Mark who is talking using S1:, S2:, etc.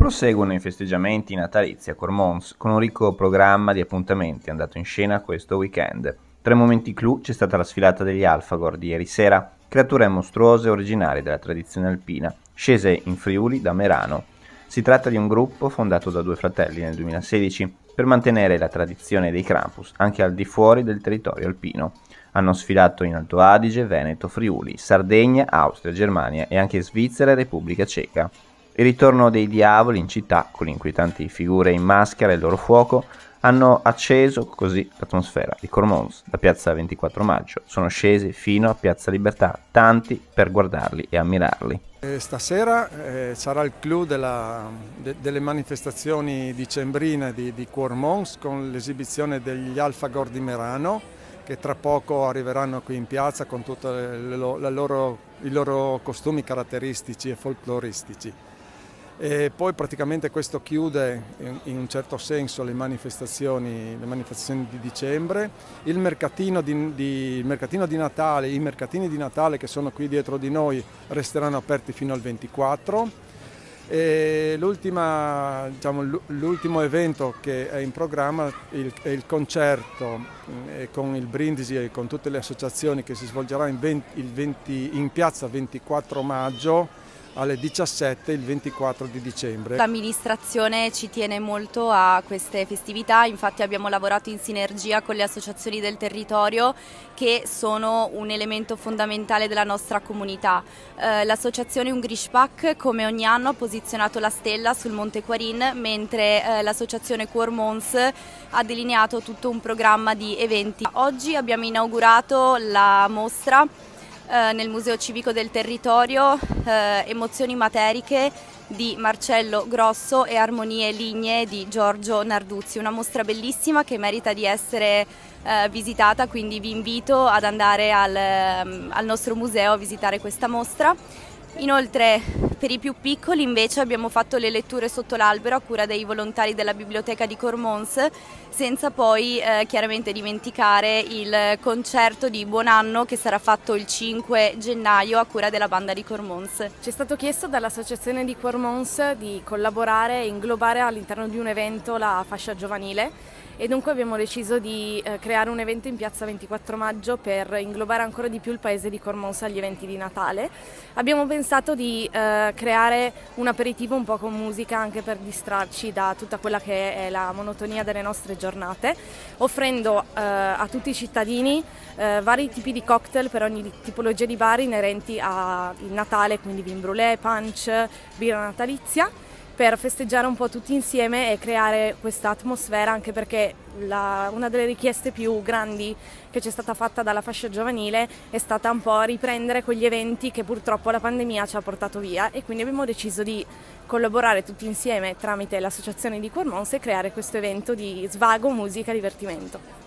S1: Proseguono i festeggiamenti natalizi a Cormons con un ricco programma di appuntamenti andato in scena questo weekend. Tra i momenti clou c'è stata la sfilata degli Alfagor di ieri sera, creature mostruose originarie della tradizione alpina, scese in Friuli da Merano. Si tratta di un gruppo fondato da due fratelli nel 2016 per mantenere la tradizione dei Krampus anche al di fuori del territorio alpino. Hanno sfilato in Alto Adige, Veneto, Friuli, Sardegna, Austria, Germania e anche Svizzera e Repubblica Ceca. Il ritorno dei diavoli in città, con le inquietanti figure in maschera e il loro fuoco, hanno acceso così l'atmosfera di Cormons. Da piazza 24 maggio sono scesi fino a piazza Libertà, tanti per guardarli e ammirarli.
S2: Stasera sarà il clou delle manifestazioni dicembrine di Cormons con l'esibizione degli Alfagor di Merano, che tra poco arriveranno qui in piazza con tutti i loro costumi caratteristici e folcloristici. E poi praticamente questo chiude in un certo senso le manifestazioni di dicembre. Il mercatino di Natale, i mercatini di Natale che sono qui dietro di noi resteranno aperti fino al 24. E l'ultimo evento che è in programma è il concerto con il Brindisi e con tutte le associazioni che si svolgerà in piazza 24 maggio alle 17 il 24 di dicembre.
S3: L'amministrazione ci tiene molto a queste festività, infatti abbiamo lavorato in sinergia con le associazioni del territorio che sono un elemento fondamentale della nostra comunità. L'associazione Ungrischbach come ogni anno ha posizionato la stella sul Monte Quarin, mentre l'associazione Cormons ha delineato tutto un programma di eventi. Oggi abbiamo inaugurato la mostra nel Museo Civico del Territorio, Emozioni Materiche di Marcello Grosso e Armonie Lignee di Giorgio Narduzzi, una mostra bellissima che merita di essere visitata, quindi vi invito ad andare al nostro museo a visitare questa mostra. Inoltre per i più piccoli invece abbiamo fatto le letture sotto l'albero a cura dei volontari della biblioteca di Cormons, senza poi chiaramente dimenticare il concerto di buon anno che sarà fatto il 5 gennaio a cura della banda di Cormons.
S4: Ci è stato chiesto dall'associazione di Cormons di collaborare e inglobare all'interno di un evento la fascia giovanile e dunque abbiamo deciso di creare un evento in piazza 24 maggio per inglobare ancora di più il paese di Cormons agli eventi di Natale. Abbiamo pensato di creare un aperitivo un po' con musica anche per distrarci da tutta quella che è la monotonia delle nostre giornate, offrendo a tutti i cittadini vari tipi di cocktail per ogni tipologia di bar inerenti al Natale, quindi vin brûlé, punch, birra natalizia, per festeggiare un po' tutti insieme e creare questa atmosfera, anche perché una delle richieste più grandi che ci è stata fatta dalla fascia giovanile è stata un po' riprendere quegli eventi che purtroppo la pandemia ci ha portato via, e quindi abbiamo deciso di collaborare tutti insieme tramite l'associazione di Cormons e creare questo evento di svago, musica e divertimento.